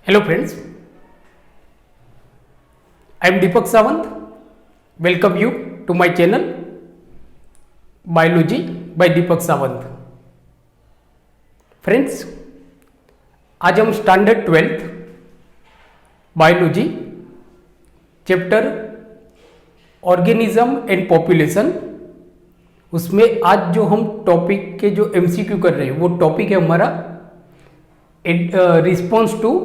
Hello friends, I am Deepak Sawant. Welcome you to my channel Biology by Deepak Sawant. Friends, आज हम standard 12th biology chapter organism and population, उसमें आज जो हम topic के जो एमसीक्यू कर रहे हैं वो टॉपिक है हमारा response to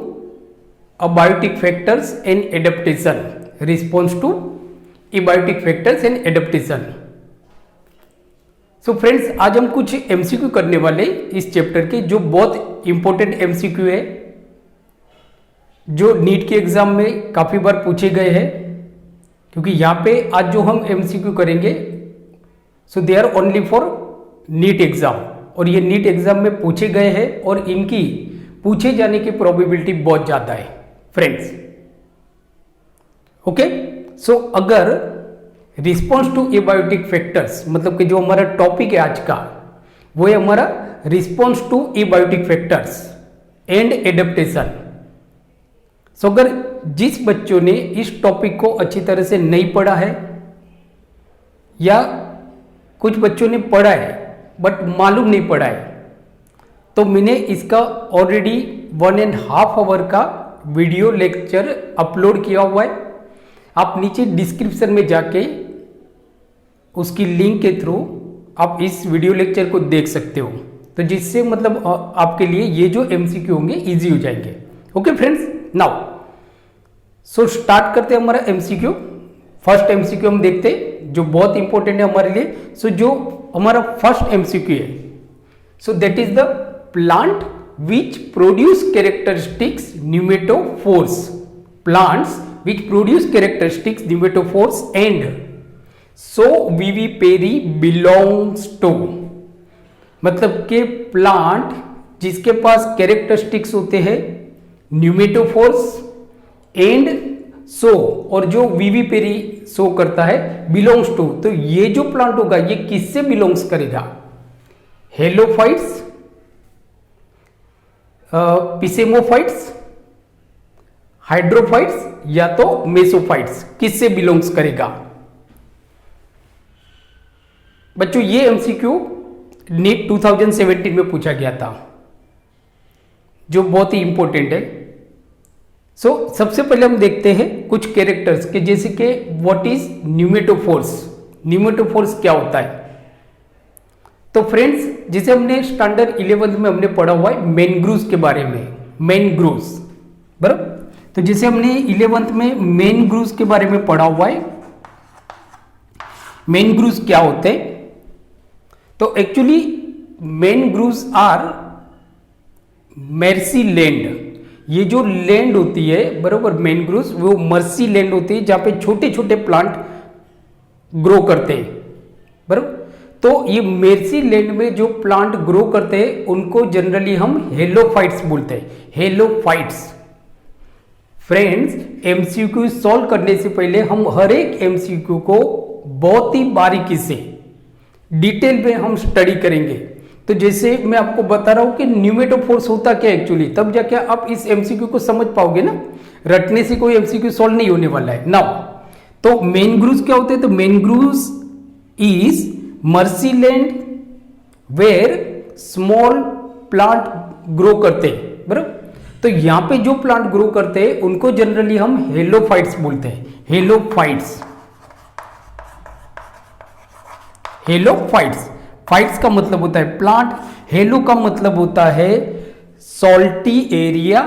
abiotic factors and adaptation. Response to abiotic factors and adaptation. So friends, आज हम कुछ एमसीक्यू करने वाले इस चैप्टर के जो बहुत इंपॉर्टेंट एमसीक्यू है, जो नीट के एग्जाम में काफी बार पूछे गए हैं. क्योंकि यहाँ पे आज जो हम एमसीक्यू करेंगे so they are only for NEET exam, और ये नीट एग्जाम में पूछे गए हैं और इनकी पूछे जाने की प्रोबेबिलिटी बहुत ज्यादा है फ्रेंड्स. ओके, सो अगर रिस्पॉन्स टू एबायोटिक फैक्टर्स, मतलब कि जो हमारा टॉपिक है आज का वो है हमारा response to abiotic factors and adaptation. So अगर जिस बच्चों ने इस टॉपिक को अच्छी तरह से नहीं पढ़ा है या कुछ बच्चों ने पढ़ा है बट मालूम नहीं पड़ा है, तो मैंने इसका ऑलरेडी 1.5 आवर का वीडियो लेक्चर अपलोड किया हुआ है. आप नीचे डिस्क्रिप्शन में जाके उसकी लिंक के थ्रू आप इस वीडियो लेक्चर को देख सकते हो, तो जिससे मतलब आपके लिए ये जो एमसीक्यू होंगे इजी हो जाएंगे. Okay friends, now so start करते हैं हमारा एमसीक्यू. फर्स्ट एमसीक्यू हम देखते हैं जो बहुत इंपॉर्टेंट है हमारे लिए. सो जो हमारा फर्स्ट एमसीक्यू है, सो that is the plant which produce characteristics pneumatophores. Plants which produce characteristics pneumatophores and so vivipary belongs to. मतलब के प्लांट जिसके पास कैरेक्टरिस्टिक्स होते हैं न्यूमेटोफोर्स एंड सो, और जो विविपेरी शो करता है बिलोंग्स टू. तो ये जो प्लांट होगा ये किससे बिलोंग्स करेगा? हेलोफाइट्स, पिसेमोफाइट्स, हाइड्रोफाइट्स या तो मेसोफाइट्स, किससे बिलोंग्स करेगा? बच्चों ये एमसीक्यू नीट 2017 में पूछा गया था, जो बहुत ही इंपॉर्टेंट है. सो सबसे पहले हम देखते हैं कुछ कैरेक्टर्स के, जैसे कि व्हाट इज न्यूमेटोफोर्स. न्यूमेटोफोर्स क्या होता है? तो फ्रेंड्स, जिसे हमने स्टैंडर्ड 11th में हमने पढ़ा हुआ है मैनग्रूव्स के बारे में. मैनग्रूव्स बराबर. तो जैसे हमने 11th में मैनग्रूव्स के बारे में पढ़ा हुआ है. मैनग्रूव्स क्या होते हैं? तो actually mangroves are marshy land. ये जो लैंड होती है बराबर, मैनग्रूव्स वो मर्सी लैंड होती है जहां पे छोटे छोटे प्लांट ग्रो करते हैं बराबर. तो ये मेर्सी लैंड में जो प्लांट ग्रो करते हैं उनको जनरली हम हेलोफाइट्स बोलते हैं. हेलोफाइट्स. फ्रेंड्स, एमसीक्यू सॉल्व करने से पहले हम हर एक एमसीक्यू को बहुत ही बारीकी से डिटेल में हम स्टडी करेंगे. तो जैसे मैं आपको बता रहा हूं कि न्यूमेटोफोर्स होता क्या एक्चुअली, तब जाके आप इस एमसीक्यू को समझ पाओगे ना. रटने से कोई एमसीक्यू सॉल्व नहीं होने वाला है. नाउ तो मैनग्रूव्स क्या होते हैं? तो mangroves is marshy land where small plant grow करते हैं बराबर. तो यहां पे जो प्लांट ग्रो करते हैं उनको जनरली हम हेलोफाइट्स बोलते हैं. हेलोफाइट्स. हेलोफाइट्स. फाइट्स का मतलब होता है प्लांट. हेलो का मतलब होता है सॉल्टी एरिया,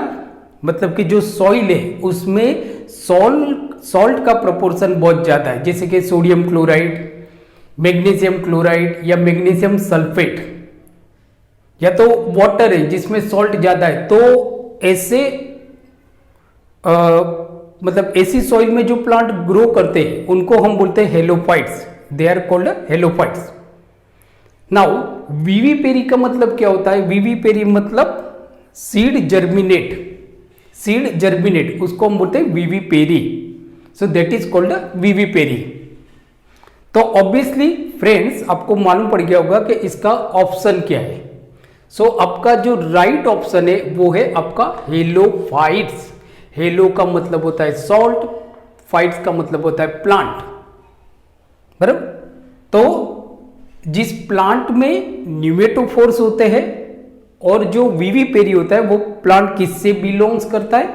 मतलब कि जो सॉइल है उसमें सॉल्ट का प्रोपोर्शन बहुत ज्यादा है, जैसे कि सोडियम क्लोराइड, मैग्नीशियम क्लोराइड या मैग्नीशियम सल्फेट, या तो वाटर है जिसमें सॉल्ट ज्यादा है. तो ऐसे मतलब ऐसी सॉइल में जो प्लांट ग्रो करते हैं उनको हम बोलते हैं halophytes. They are called halophytes. Now vivipary का मतलब क्या होता है? विविपेरी मतलब सीड जर्मिनेट. सीड जर्मिनेट उसको हम बोलते हैं vivipary. So that is called vivipary. तो ऑब्वियसली फ्रेंड्स आपको मालूम पड़ गया होगा कि इसका ऑप्शन क्या है. सो आपका जो राइट ऑप्शन है वो है आपका हेलोफाइट्स। हेलो का मतलब होता है सॉल्ट, फाइट्स का मतलब होता है प्लांट, बराबर। तो जिस प्लांट में न्यूमेटोफोर्स होते हैं और जो विविपेरी होता है वो प्लांट किससे बिलोंग्स करता है,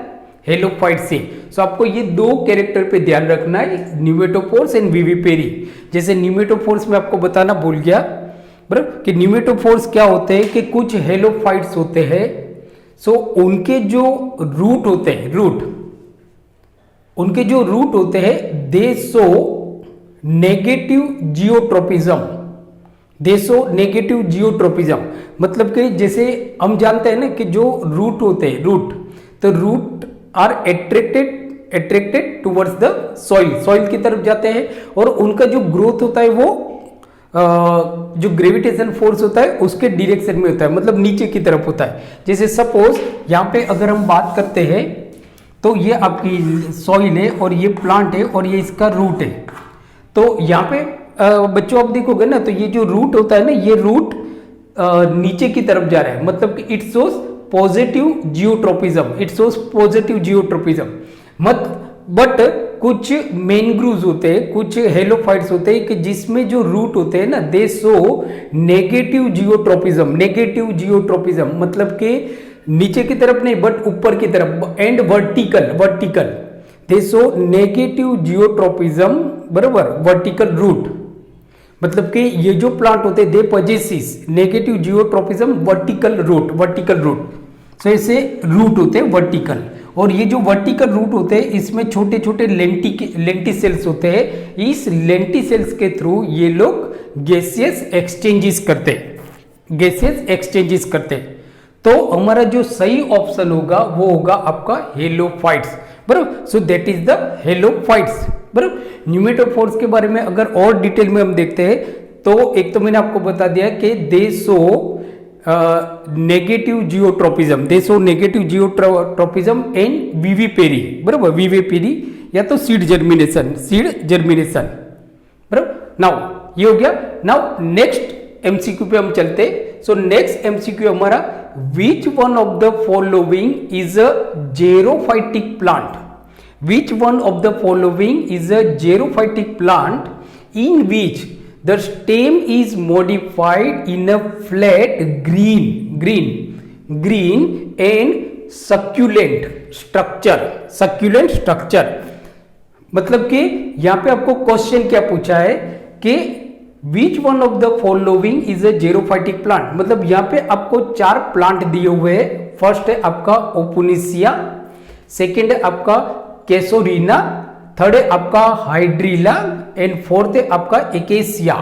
हेलोफाइट से। सो आपको ये दो कैरेक्टर पे ध्यान रखना है, न्यूमेटोफोर्स एंड विविपेरी। जैसे न्यूमेटोफोर्स में आपको बताना भूल गया बराबर कि न्यूमेटोफोर्स क्या होते हैं कि कुछ हेलोफाइट्स होते हैं, सो उनके जो रूट होते हैं, उनके जो रूट होते हैं दे show negative geotropism, negative geotropism. मतलब कि जैसे हम जानते हैं ना कि जो रूट होते हैं, तो root are attracted towards the soil की तरफ जाते हैं, और उनका जो ग्रोथ होता है वो जो ग्रेविटेशन फोर्स होता है उसके डायरेक्शन में होता है, मतलब नीचे की तरफ होता है। जैसे सपोज यहाँ पे अगर हम बात करते हैं तो ये आपकी सॉइल है और ये प्लांट है और ये इसका रूट है। तो यहाँ पे बच्चों आप देखोगे ना, तो ये जो रूट होता है ना, ये रूट नीचे की तरफ जा रहा है, मतलब कि it shows positive geotropism, but कुछ मैनग्रूव्स होते हैं, कुछ हेलोफाइट्स होते हैं कि जिसमें जो रूट होते हैं ना दे शो नेगेटिव जियोट्रोपिज्म, मतलब कि नीचे की तरफ नहीं बट ऊपर की तरफ, and vertical they show negative geotropism, बराबर, वर्टिकल रूट। मतलब कि ये जो प्लांट होते हैं they possess negative geotropism vertical root. So ऐसे रूट होते हैं वर्टिकल, और ये जो वर्टिकल रूट होते हैं इसमें छोटे छोटे लेंटी सेल्स होते हैं। इस लेंटी सेल्स के थ्रू ये लोग गैसियस एक्सचेंजेस करते हैं। तो हमारा जो सही ऑप्शन होगा वो होगा आपका हेलोफाइट्स, बराबर। So that is the halophytes, बराबर। न्यूमेटोफोर्स के बारे में अगर और डिटेल में हम देखते हैं तो एक तो मैंने आपको बता दिया कि they show negative geotropism and vivipary, बराबर, विविपेरी या तो सीड जर्मिनेशन, बराबर। नाउ ये हो गया। नाउ नेक्स्ट एमसीक्यू पे हम चलते। सो नेक्स्ट एमसीक्यू हमारा, which one of the following is a xerophytic plant? Which one of the following is a xerophytic plant in which the stem is modified in a flat green and succulent structure? मतलब कि यहाँ पे आपको question क्या पूछा है कि which one of the following is a xerophytic plant. मतलब यहाँ पे आपको 4 प्लांट दिए हुए हैं। फर्स्ट है आपका ओपुनिसिया, सेकेंड है आपका कैसोरीना, थर्ड है आपका हाइड्रीला, एंड फोर्थ है आपका एकेसिया।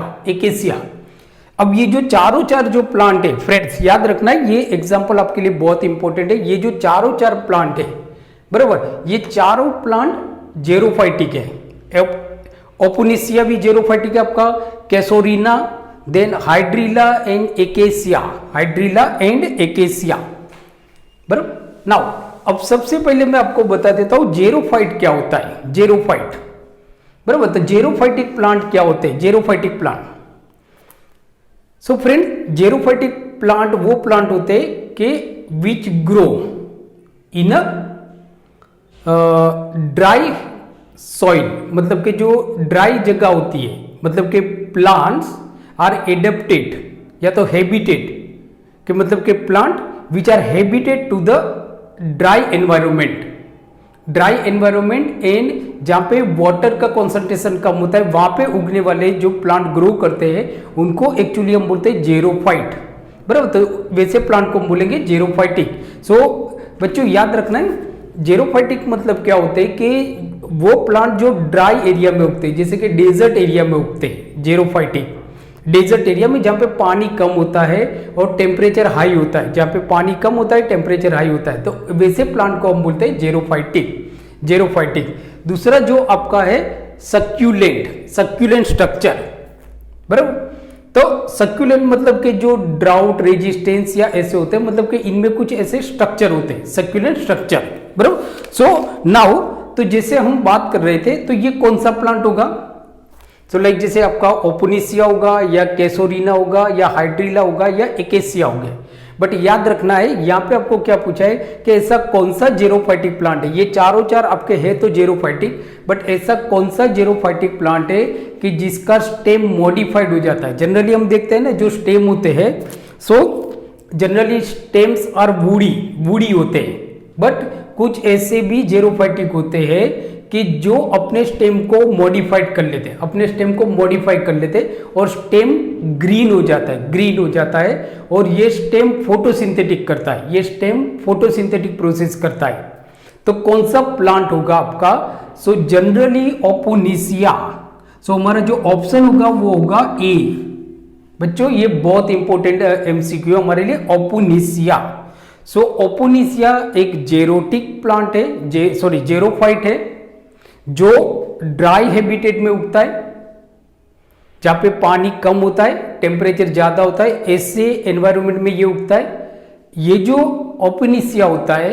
अब ये जो चार जो प्लांट है फ्रेंड्स, याद रखना ये एग्जांपल आपके लिए बहुत इंपॉर्टेंट है। ये जो चार प्लांट है, बराबर, ये चारों प्लांट जेरोफाइटिक है। ओपुनिसिया भी जेरोफाइटिक है आपका, कैसोरीना, देन हाइड्रीला एंड एकेसिया, बराबर। नाउ अब सबसे पहले मैं आपको बता देता हूं जेरोफाइट क्या होता है। जेरोफाइट, बराबर, तो जेरोफाइटिक प्लांट क्या होते हैं? Xerophytic plant, so friend, xerophytic plant वो प्लांट होते हैं कि which grow in a dry soil, मतलब कि जो ड्राई जगह होती है, मतलब कि प्लांट्स आर एडेप्टेड या तो हैबिटेट, कि मतलब कि plant which are habited to the dry environment and जहां पे वाटर का कंसंट्रेशन कम होता है वहां पे उगने वाले जो प्लांट ग्रो करते हैं उनको एक्चुअली हम बोलते हैं जेरोफाइट, बराबर। तो वैसे प्लांट को हम बोलेंगे जेरोफाइटिक। सो बच्चों याद रखना है, जेरोफाइटिक मतलब क्या होते हैं कि वो प्लांट जो ड्राई एरिया में उगते हैं, जैसे कि डेजर्ट एरिया में उगते हैं, जेरोफाइटिक। डेजर्ट एरिया में जहाँ पे पानी कम होता है और टेम्परेचर हाई होता है, जहाँ पे पानी कम होता है टेम्परेचर हाई होता है, तो वैसे प्लांट को हम बोलते हैं जेरोफाइटिक। दूसरा जो आपका है सक्यूलेंट स्ट्रक्चर, बराबर। तो सक्यूलेंट मतलब कि जो ड्राउट रेजिस्टेंस या ऐसे होते हैं, मतलब कि इनमें कुछ ऐसे स्ट्रक्चर होते हैं, सक्यूलेंट स्ट्रक्चर, बराबर। सो नाउ तो जैसे हम बात कर रहे थे तो ये कौन सा प्लांट होगा? तो लाइक जैसे आपका ओपुनिसिया होगा या कैसोरीना होगा या हाइड्रीला होगा या एकेसिया हो गया, बट याद रखना है यहाँ पे आपको क्या पूछा है कि ऐसा कौन सा जेरोफाइटिक प्लांट है। ये चारों चार आपके है तो जेरोफाइटिक, बट ऐसा कौन सा जेरोफाइटिक प्लांट है कि जिसका स्टेम मॉडिफाइड हो जाता है। जनरली हम देखते हैं ना जो स्टेम होते हैं, so generally stems are woody होते हैं, बट कुछ ऐसे भी जेरोफाइटिक होते हैं कि जो अपने स्टेम को मॉडिफाइड कर लेते हैं, अपने स्टेम को मॉडिफाई कर लेते हैं और स्टेम ग्रीन हो जाता है और ये स्टेम फोटोसिंथेटिक करता है, ये स्टेम फोटोसिंथेटिक प्रोसेस करता है। तो कौन सा प्लांट होगा आपका? So generally ओपोनिसिया। सो हमारा जो ऑप्शन होगा वो होगा ए। बच्चों ये बहुत इंपॉर्टेंट एमसीक्यू हमारे लिए, ओपोनिसिया। सो ओपोनिसिया एक जेरोटिक प्लांट है, जेरोफाइट है, जो ड्राई हैबिटेट में उगता है, जहां पे पानी कम होता है, टेम्परेचर ज्यादा होता है, ऐसे एनवायरनमेंट में ये उगता है। ये जो ओपोनिसिया होता है,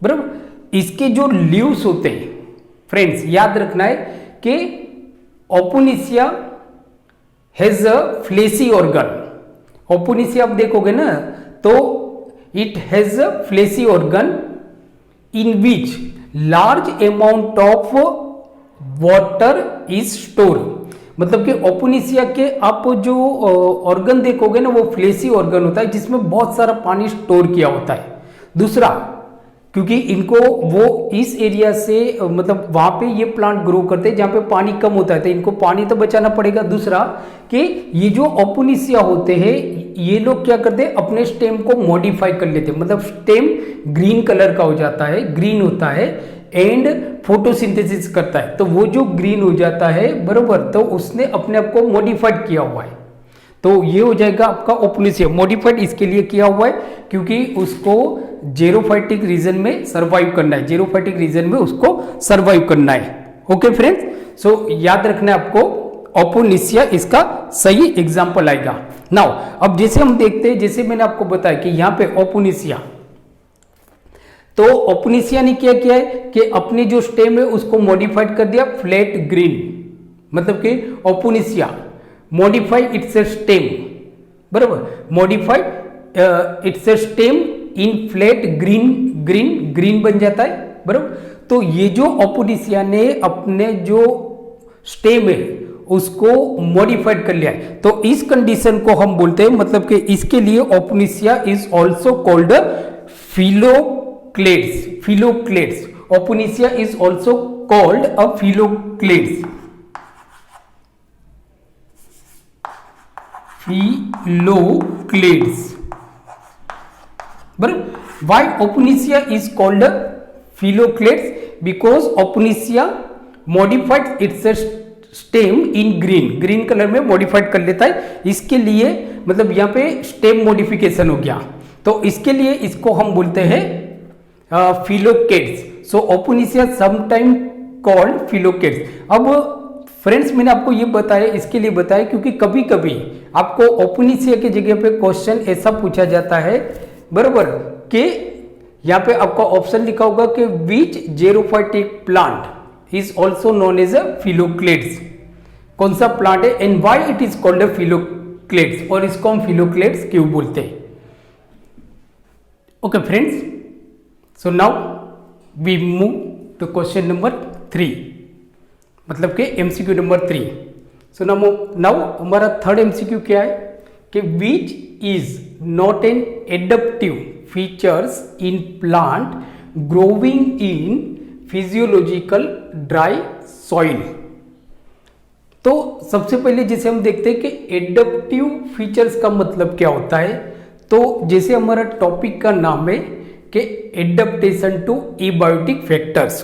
बराबर, इसके जो लीव्स होते हैं, फ्रेंड्स याद रखना है कि ओपोनिसिया हैज अ फ्लेसी ऑर्गन। ओपोनिसिया आप देखोगे ना तो it has a fleshy organ in which large amount of water is store. मतलब कि ओपोनिसिया के आप जो ऑर्गन देखोगे ना वो फ्लेसी ऑर्गन होता है जिसमें बहुत सारा पानी स्टोर किया होता है। दूसरा, क्योंकि इनको वो इस एरिया से मतलब वहां पे ये प्लांट ग्रो करते हैं जहां पे पानी कम होता है, तो इनको पानी तो बचाना पड़ेगा। दूसरा कि ये जो ओपोनिसिया होते हैं ये लोग क्या करते हैं, अपने स्टेम को मॉडिफाई कर लेते हैं, मतलब स्टेम ग्रीन कलर का हो जाता है, ग्रीन होता है एंड फोटोसिंथेसिस करता है। तो वो जो ग्रीन हो जाता है, बरोबर, तो उसने अपने आप को मॉडिफाइड किया हुआ है। तो ये हो जाएगा आपका ओपोनिसिया। मॉडिफाइड इसके लिए किया हुआ है क्योंकि उसको जेरोफाइटिक रीजन में सरवाइव करना है, जेरोफाइटिक रीजन में उसको सरवाइव करना है। ओके फ्रेंड्स, सो याद रखना है आपको, ओपोनिसिया इसका सही एग्जाम्पल आएगा। नाउ अब जैसे हम देखते हैं, जैसे मैंने आपको बताया कि यहाँ पे ओपोनिसिया, तो ओपोनिसिया ने क्या किया है कि अपने जो स्टेम है उसको मॉडिफाइड कर दिया फ्लैट ग्रीन। मतलब कि ओपोनिसिया मॉडिफाई इट्स स्टेम, बराबर, मॉडिफाइड इट्स स्टेम इन फ्लैट ग्रीन बन जाता है, बराबर। तो ये जो ओपोनिसिया ने अपने जो स्टेम है उसको मॉडिफाइड कर लिया है, तो इस कंडीशन को हम बोलते हैं, मतलब कि इसके लिए opuntia is also called phylloclades. Opuntia is also called a phylloclades. बराबर। Why opuntia is called phylloclades? Because opuntia modified its stem in green colour में मॉडिफाइड कर लेता है। इसके लिए मतलब यहाँ पे स्टेम मॉडिफिकेशन हो गया, तो इसके लिए इसको हम बोलते हैं फिलोक्लेड्स। सो ओपोनिसिया समटाइम कॉल्ड फिलोक्लेड्स। अब फ्रेंड्स मैंने आपको ये बताया, इसके लिए बताया क्योंकि कभी कभी आपको ओपोनिसिया की जगह पे क्वेश्चन ऐसा पूछा जाता है, बराबर, कि यहाँ पे आपका ऑप्शन लिखा होगा कि which xerophytic plant is also known as a phylloclades. कौन सा प्लांट है and why it is called a phylloclades, और इसको हम फिलोक्लेड्स क्यों बोलते हैं। Okay friends, so now we move to question number 3, मतलब कि एमसीक्यू नंबर 3। सो नाउ हमारा थर्ड एमसीक्यू क्या है कि which is not an adaptive features in plant growing in physiological dry soil. तो सबसे पहले जैसे हम देखते हैं कि एडप्टिव फीचर्स का मतलब क्या होता है, तो जैसे हमारा टॉपिक का नाम है कि एडप्टेशन टू एबायोटिक फैक्टर्स।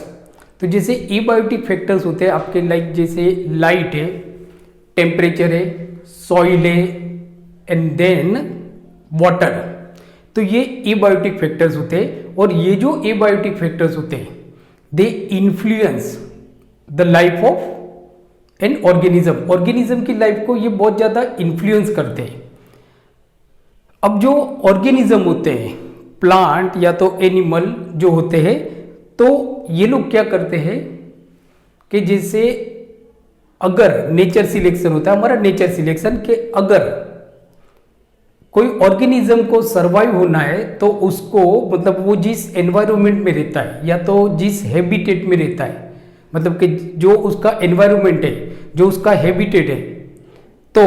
तो जैसे एबायोटिक फैक्टर्स होते हैं आपके, लाइक जैसे लाइट है, टेम्परेचर है, सॉइल है एंड देन वाटर। तो ये एबायोटिक फैक्टर्स होते हैं, और ये जो एबायोटिक फैक्टर्स होते हैं they influence the life of an organism की लाइफ को ये बहुत ज्यादा इन्फ्लुएंस करते हैं। अब जो ऑर्गेनिज्म होते हैं, प्लांट या तो एनिमल जो होते हैं, तो ये लोग क्या करते हैं कि जैसे अगर नेचर सिलेक्शन होता है, हमारा नेचर सिलेक्शन, के अगर कोई ऑर्गेनिज्म को सरवाइव होना है तो उसको मतलब वो जिस एनवायरनमेंट में रहता है या तो जिस हैबिटेट में रहता है, मतलब कि जो उसका एनवायरनमेंट है, जो उसका हैबिटेट है, तो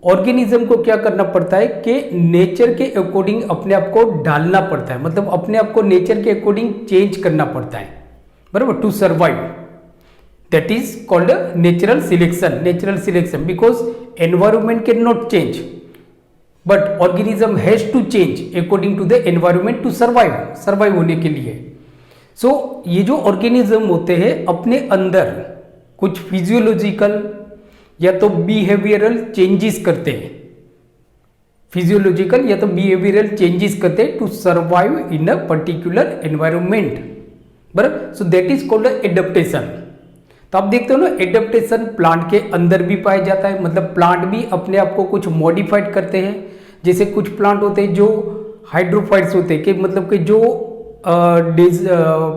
ऑर्गेनिज्म को क्या करना पड़ता है कि नेचर के अकॉर्डिंग अपने आप को ढालना पड़ता है, मतलब अपने आप को नेचर के अकॉर्डिंग चेंज करना पड़ता है, बराबर, to survive. That is called natural selection because environment can not change but organism has to change according to the environment to survive होने के लिए। सो ये जो ऑर्गेनिज्म होते हैं अपने अंदर कुछ फिजियोलॉजिकल या तो बिहेवियरल चेंजेस करते हैं, फिजियोलॉजिकल या तो बिहेवियरल चेंजेस करते हैं to survive in a particular environment, बराबर। So that is called adaptation. तो आप देखते हो ना, एडेप्टेशन प्लांट के अंदर भी पाया जाता है, मतलब प्लांट भी अपने आप को कुछ मॉडिफाइड करते हैं। जैसे कुछ प्लांट होते हैं जो हाइड्रोफाइट्स होते हैं कि मतलब कि जो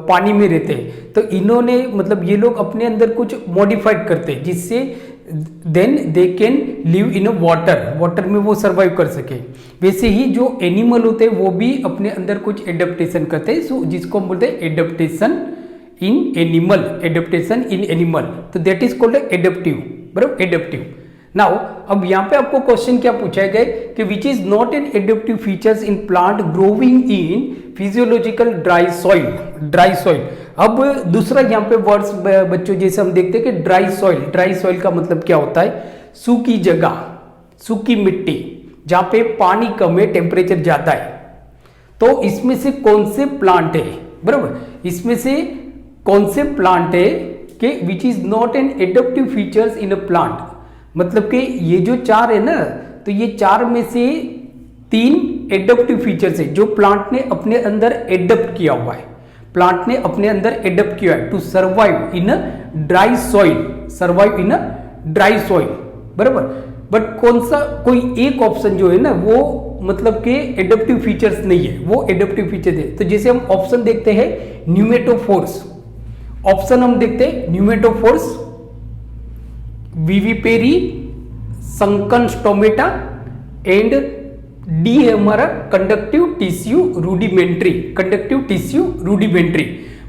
पानी में रहते हैं, तो इन्होंने मतलब ये लोग अपने अंदर कुछ मॉडिफाइड करते हैं जिससे then they can live in a water में वो सर्वाइव कर सके। वैसे ही जो एनिमल होते हैं वो भी अपने अंदर कुछ एडेप्टेशन करते हैं, सो जिसको हम बोलते हैं एडेप्टेशन इन एनिमल, तो दैट इज कॉल्ड एडेप्टिव, बराबर, एडेप्टिव। नाउ अब यहाँ पे आपको क्वेश्चन क्या पूछा गया कि which is not N adaptive features in plant growing in physiological dry soil. अब दूसरा यहाँ पे वर्ड्स बच्चों जैसे हम देखते हैं कि ड्राई सॉइल का मतलब क्या होता है, सूखी जगह, सूखी मिट्टी जहाँ पे पानी कम है, टेम्परेचर ज्यादा है। तो इसमें से कौन से प्लांट है, बराबर, इसमें से कौन से प्लांट है कि which is not N adaptive features in a plant, मतलब कि ये जो चार है ना, तो ये चार में से 3 एडेप्टिव फीचर्स है जो प्लांट ने अपने अंदर एडेप्ट किया हुआ है, प्लांट ने अपने अंदर एडेप्ट किया है to survive in a dry soil, बराबर। बट कौन सा कोई एक ऑप्शन जो है ना वो मतलब कि एडेप्टिव फीचर्स नहीं है, वो एडेप्टिव फीचर्स है। तो जैसे हम ऑप्शन देखते हैं न्यूमेटोफोर्स, ऑप्शन हम देखते हैं pneumatophores, vivipary, sunken stomata and D है हमारा कंडक्टिव टिश्यू रूडिमेंट्री,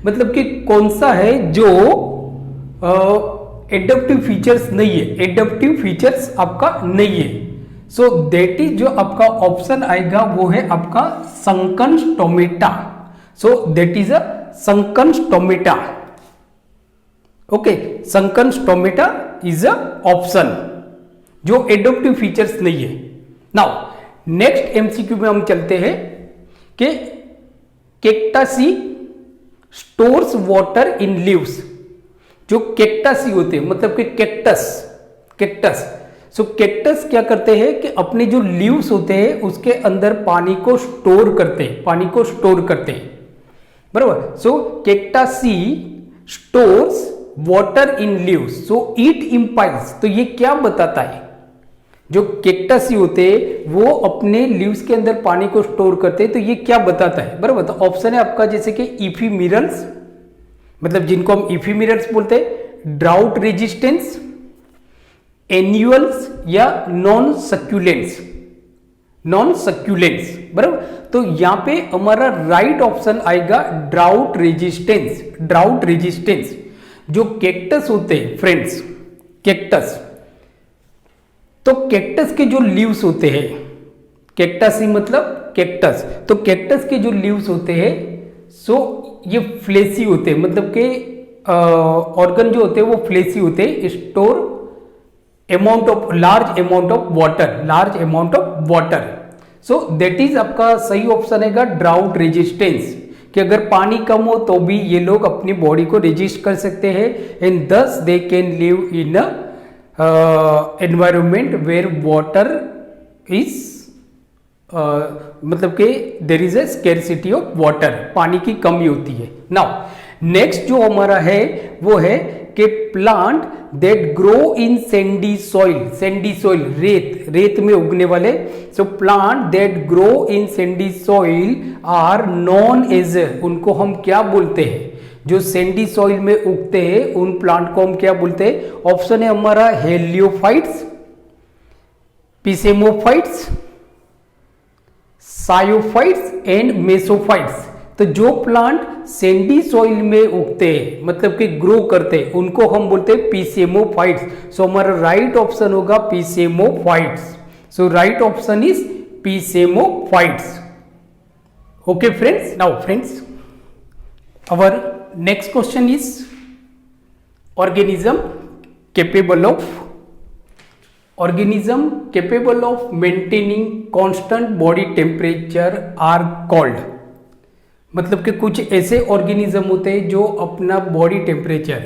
मतलब कि कौन सा है जो एडेप्टिव फीचर्स नहीं है, एडेप्टिव फीचर्स आपका नहीं है। सो दैट इज जो आपका ऑप्शन आएगा वो है आपका sunken stomata. So that is a sunken stomata, okay, sunken stomata is a option जो एडेप्टिव फीचर्स नहीं है। नाउ नेक्स्ट एमसीक्यू में हम चलते हैं कि कैक्टासी स्टोर्स वाटर इन लीव्स। जो कैक्टासी होते हैं मतलब कि कैक्टस, सो कैक्टस क्या करते हैं कि अपने जो लीव्स होते हैं उसके अंदर पानी को स्टोर करते हैं, बराबर। So Cactaceae stores water in leaves, so it implies, तो ये क्या बताता है, जो कैक्टसी होते हैं वो अपने लीव्स के अंदर पानी को स्टोर करते हैं, तो ये क्या बताता है, बराबर। तो ऑप्शन है आपका जैसे कि इफीमिरल्स, मतलब जिनको हम इफीमिरल्स बोलते हैं, ड्राउट रेजिस्टेंस, एन्युअल्स या नॉन सक्यूलेंट्स, बराबर। तो यहां पे हमारा राइट ऑप्शन आएगा ड्राउट रेजिस्टेंस। जो कैक्टस होते हैं फ्रेंड्स, कैक्टस, तो कैक्टस के जो लीव्स होते हैं, कैक्टासी मतलब कैक्टस, तो कैक्टस के जो लीव्स होते हैं सो ये फ्लेसी होते हैं, मतलब के ऑर्गन जो होते हैं वो फ्लेसी होते हैं, store large amount of water. So that is आपका सही ऑप्शन है ड्राउट रेजिस्टेंस, कि अगर पानी कम हो तो भी ये लोग अपनी बॉडी को रेजिस्ट कर सकते हैं and thus they can live in environment where water is मतलब कि there is a scarcity of water, पानी की कमी होती है। नाउ नेक्स्ट जो हमारा है वो है कि plant that grow in sandy soil, रेत में उगने वाले, so plant that grow in sandy soil are known as, उनको हम क्या बोलते हैं, जो सैंडी सॉइल में उगते हैं उन प्लांट को हम क्या बोलते हैं। ऑप्शन है हमारा हेलियोफाइट्स, पिसेमोफाइट्स, सायोफाइट्स एंड मेसोफाइट्स। तो जो प्लांट सैंडी सॉइल में उगते हैं मतलब कि ग्रो करते हैं उनको हम बोलते हैं पीसेमोफाइट्स। सो हमारा राइट ऑप्शन होगा psammophytes. So right option is psammophytes. Okay friends, now friends our next question is organism capable of maintaining constant body temperature are called। मतलब कि कुछ ऐसे ऑर्गेनिज्म होते हैं जो अपना बॉडी टेम्परेचर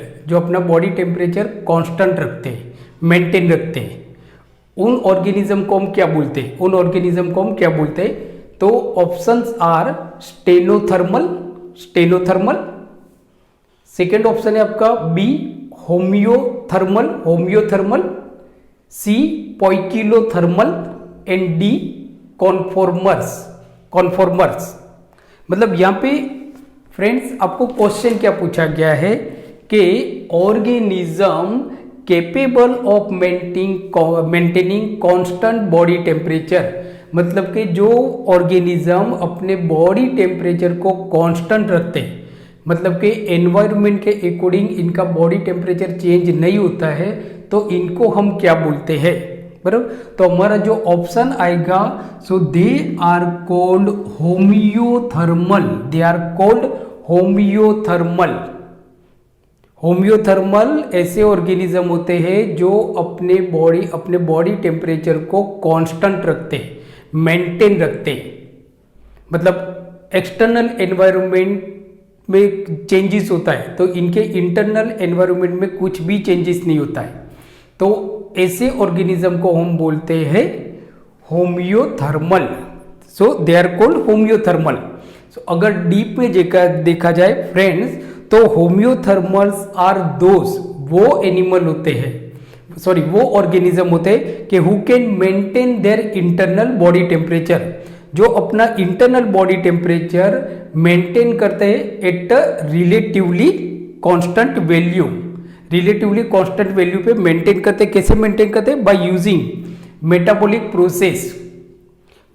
कांस्टेंट रखते हैं, मेंटेन रखते हैं। उन ऑर्गेनिज्म को हम क्या बोलते हैं? तो options are stenothermal. Second option है आपका B homeothermal, C poikilothermal and D conformers. मतलब यहाँ पे फ्रेंड्स आपको क्वेश्चन क्या पूछा गया है कि organism capable of maintaining constant body temperature, मतलब कि जो ऑर्गेनिज्म अपने बॉडी टेम्परेचर को कांस्टेंट रखते हैं, मतलब कि एनवायरनमेंट के अकॉर्डिंग इनका बॉडी टेम्परेचर चेंज नहीं होता है, तो इनको हम क्या बोलते हैं? बराबर, तो हमारा जो ऑप्शन आएगा सो दे आर कॉल्ड होमियोथर्मल। ऐसे ऑर्गेनिज्म होते हैं जो अपने बॉडी टेम्परेचर को कांस्टेंट रखते हैं, मेंटेन रखते हैं। मतलब एक्सटर्नल एनवायरनमेंट में चेंजेस होता है तो इनके इंटरनल एनवायरनमेंट में कुछ भी चेंजेस नहीं होता है, तो ऐसे ऑर्गेनिज्म को हम बोलते हैं homeothermal. So they are called homeothermal. सो अगर डीप में देखा जाए फ्रेंड्स, तो होमियोथर्मल्स आर वो ऑर्गेनिज्म होते हैं कि who can maintain their internal body temperature, जो अपना इंटरनल बॉडी टेम्परेचर मेंटेन करते हैं एट रिलेटिवली कांस्टेंट वैल्यू पे मेंटेन करते हैं। कैसे मेंटेन करते हैं? By using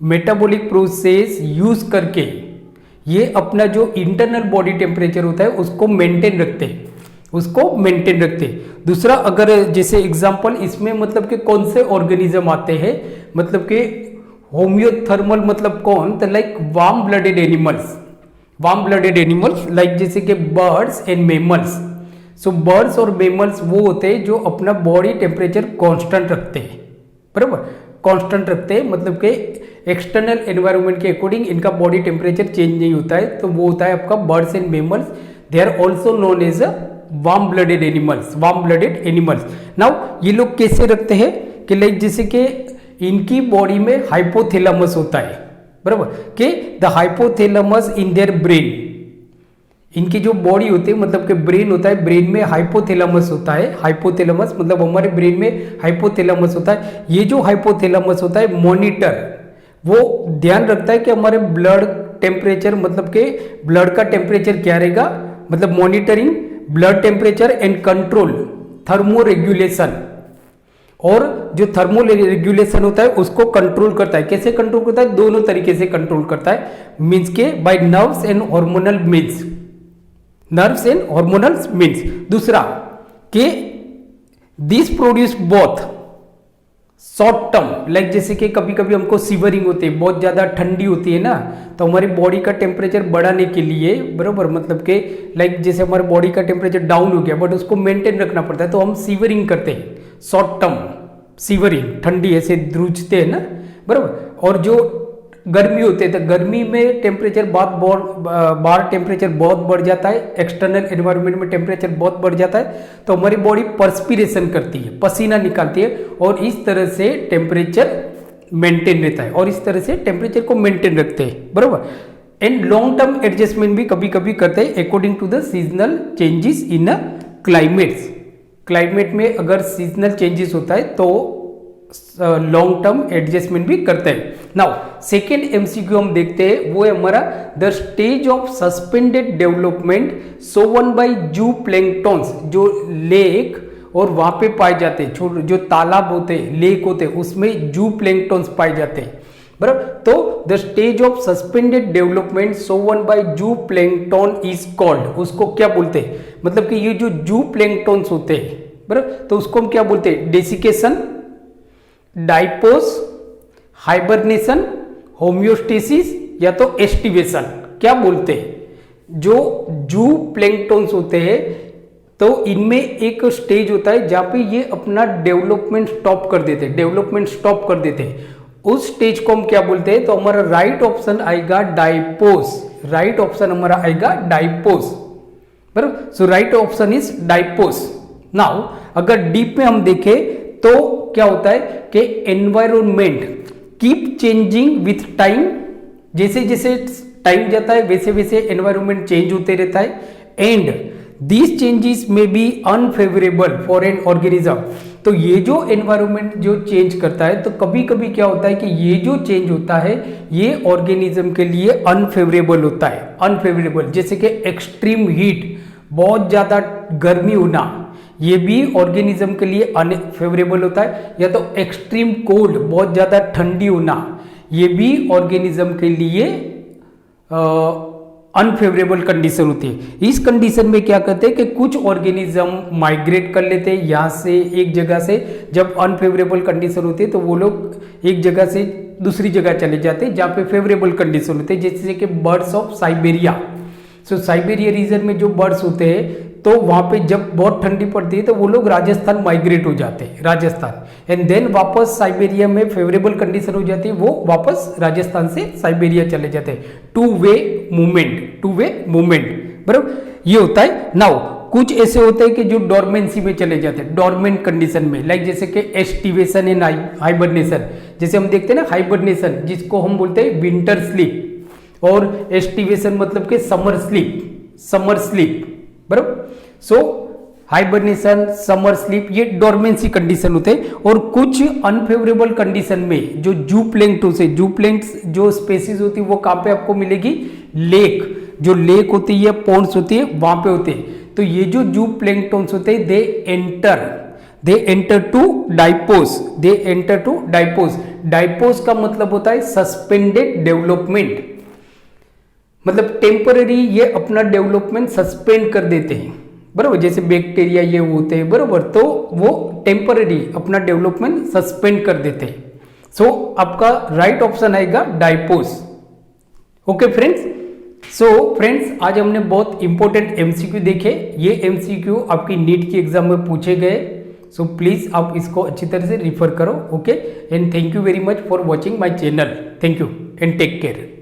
metabolic process use करके ये अपना जो इंटरनल बॉडी टेम्परेचर होता है उसको मेंटेन रखते हैं। दूसरा, अगर जैसे एग्जांपल इसमें मतलब कि कौन से ऑर्गेनिज्म आते हैं, मतलब कि होमियोथर्मल मतलब कौन? तो like warm blooded animals like जैसे कि birds and mammals. So birds और मेमल्स वो होते हैं जो अपना बॉडी टेम्परेचर कांस्टेंट रखते हैं, बराबर, मतलब कि एक्सटर्नल एनवायरनमेंट के अकॉर्डिंग इनका बॉडी टेम्परेचर चेंज नहीं होता है, तो वो होता है आपका birds and mammals. They are also known as warm blooded animals. Now ये लोग कैसे रखते हैं कि लाइक जैसे कि इनकी बॉडी में हाइपोथैलेमस होता है, बराबर, कि the hypothalamus in their brain, इनकी जो बॉडी होती है मतलब कि ब्रेन होता है, ब्रेन में हाइपोथैलेमस होता है। हाइपोथैलेमस मतलब हमारे ब्रेन में हाइपोथैलेमस होता है। ये जो हाइपोथैलेमस होता है मॉनिटर, वो ध्यान रखता है कि हमारे ब्लड टेम्परेचर, मतलब कि ब्लड का टेम्परेचर क्या रहेगा, मतलब monitoring blood temperature and control thermoregulation. और जो थर्मो रेगुलेशन होता है उसको कंट्रोल करता है। कैसे कंट्रोल करता है? दोनों तरीके से कंट्रोल करता है, मीन्स के by nerves and hormonal means. दूसरा कि this produce both short term, like जैसे कि कभी कभी हमको सीवरिंग होती है, बहुत ज़्यादा ठंडी होती है ना, तो हमारी बॉडी का टेम्परेचर बढ़ाने के लिए, बराबर, मतलब कि लाइक जैसे हमारे बॉडी का टेम्परेचर डाउन हो गया बट उसको मेंटेन रखना पड़ता है, तो हम सीवरिंग करते हैं, शॉर्ट टर्म सीवरिंग, ठंडी ऐसे द्रूजते हैं ना, बराबर। और जो गर्मी होते हैं तो गर्मी में टेम्परेचर बाहर टेम्परेचर बहुत बढ़ जाता है, एक्सटर्नल एनवायरनमेंट में टेम्परेचर बहुत बढ़ जाता है, तो हमारी बॉडी पर्सपिरेशन करती है, पसीना निकालती है, और इस तरह से टेम्परेचर मेंटेन रहता है, और इस तरह से टेम्परेचर को मेंटेन रखते हैं, बराबर। एंड लॉन्ग टर्म एडजस्टमेंट भी कभी कभी करते हैं according to the seasonal changes in climate में अगर सीजनल चेंजेस होता है तो लॉन्ग टर्म एडजस्टमेंट भी करते हैं। नाउ सेकेंड एमसीक्यू हम देखते हैं, वो है हमारा the stage of suspended development shown by zooplanktons, जो लेक और वहां पे पाए जाते हैं, जो तालाब होते हैं, लेक होते हैं, उसमें जू प्लैंक्टन्स पाए जाते हैं, बराबर। तो the stage of suspended development shown by zooplankton is called, उसको क्या बोलते हैं, मतलब कि ये जो जू प्लैंकटन्स होते हैं बराबर, तो उसको हम क्या बोलते हैं, डेसिकेशन, डाइपोस, हाइबरनेशन, होम्योस्टेसिस या तो एस्टिवेशन, क्या बोलते हैं। जो जू प्लैंकटन्स होते हैं तो इनमें एक स्टेज होता है जहां पे ये अपना डेवलपमेंट स्टॉप कर देते हैं, उस स्टेज को हम क्या बोलते हैं, तो हमारा राइट ऑप्शन आएगा डाइपोस, राइट ऑप्शन हमारा आएगा डाइपोस बराबर। सो राइट ऑप्शन इज डाइपोस। नाउ अगर डीप में हम देखें तो क्या होता है कि environment keep changing with time, जैसे जैसे टाइम जाता है वैसे वैसे एनवायरमेंट चेंज होते रहता है, एंड दीज चेंजेस में be unfavourable for an organism. तो ये जो एनवायरमेंट जो चेंज करता है तो कभी कभी क्या होता है कि ये जो चेंज होता है ये ऑर्गेनिज्म के लिए अनफेवरेबल होता है, अनफेवरेबल, जैसे कि एक्सट्रीम हीट, बहुत ज्यादा गर्मी होना, ये भी ऑर्गेनिज्म के लिए अनफेवरेबल होता है, या तो एक्सट्रीम कोल्ड, बहुत ज्यादा ठंडी होना, ये भी ऑर्गेनिज्म के लिए अनफेवरेबल कंडीशन होती है। इस कंडीशन में क्या करते हैं कि कुछ ऑर्गेनिज्म माइग्रेट कर लेते हैं यहाँ से एक जगह से, जब अनफेवरेबल कंडीशन होती है तो वो लोग एक जगह से दूसरी जगह चले जाते हैं जहाँ पे फेवरेबल कंडीशन होते हैं, जैसे कि birds of Siberia. So Siberia region में जो बर्ड्स होते हैं तो वहाँ पे जब बहुत ठंडी पड़ती है तो वो लोग राजस्थान माइग्रेट हो जाते हैं, राजस्थान, एंड देन वापस साइबेरिया में फेवरेबल कंडीशन हो जाती है, वो वापस राजस्थान से साइबेरिया चले जाते हैं। टू वे मूवमेंट बराबर ये होता है। नाउ कुछ ऐसे होते हैं कि जो डॉर्मेंसी में चले जाते हैं, डॉर्मेंट कंडीशन में, लाइक जैसे कि एस्टिवेशन एंड हाइबरनेशन, जैसे हम देखते हैं ना हाइबरनेशन जिसको हम बोलते हैं विंटर स्लीप, और एस्टिवेशन मतलब कि समर स्लीप बराबर। सो हाइबरनेशन, समर स्लीप, ये डॉर्मेंसी कंडीशन होते हैं। और कुछ अनफेवरेबल कंडीशन में जो जू प्लैंक्टन से, जू प्लैंक्स जो स्पेसीज होती है वो कहाँ पे आपको मिलेगी, लेक, जो लेक होती है, पॉन्ड्स होती है, वहां पे होते हैं। तो ये जो जू प्लैंक्टन्स होते हैं दे एंटर टू डाइपोस, डाइपोस का मतलब होता है सस्पेंडेड डेवलपमेंट, मतलब टेम्पररी ये अपना डेवलपमेंट सस्पेंड कर देते हैं बराबर, जैसे बैक्टीरिया ये होते हैं बराबर, तो वो टेम्पररी अपना डेवलपमेंट सस्पेंड कर देते हैं। सो आपका राइट ऑप्शन आएगा डाइपोस। ओके फ्रेंड्स, सो फ्रेंड्स आज हमने बहुत इंपॉर्टेंट एमसीक्यू देखे, ये एमसीक्यू आपकी नीट की एग्जाम में पूछे गए, सो प्लीज आप इसको अच्छी तरह से रिफर करो। Okay, and thank you very much for watching my channel, thank you and take care.